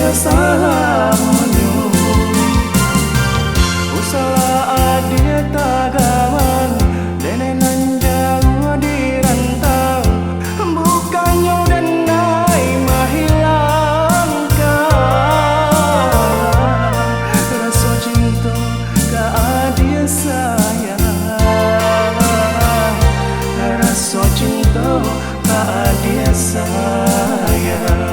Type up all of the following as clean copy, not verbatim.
sasamonyo usala adia tagaman dene nan jauh di rantau bukannya denai menghilangkan rasa cinta ke adia sayang rasa cinta ke adia sayang.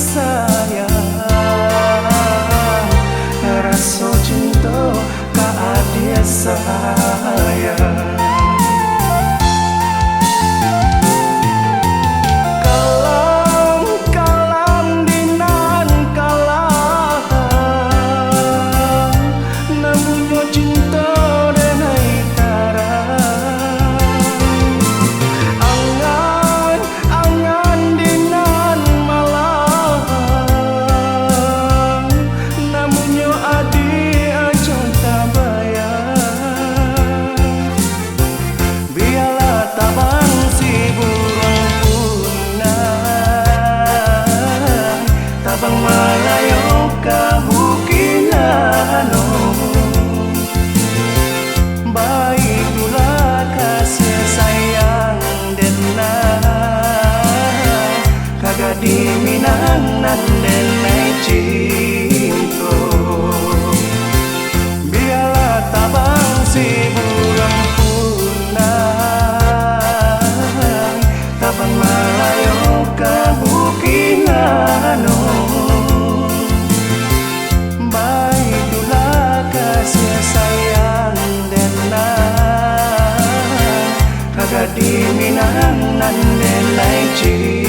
Sayang, rasa cinta ke adia sayang. Kalam dinan kalah, namunnya cinta denai tarang. Angan dinan Tabang malayo kabukilano baik dula kasih sayang dena kagak diminanan denai cinta biarlah tabang si burung punah tabang malayo kabukilano diminanan nenai cinta.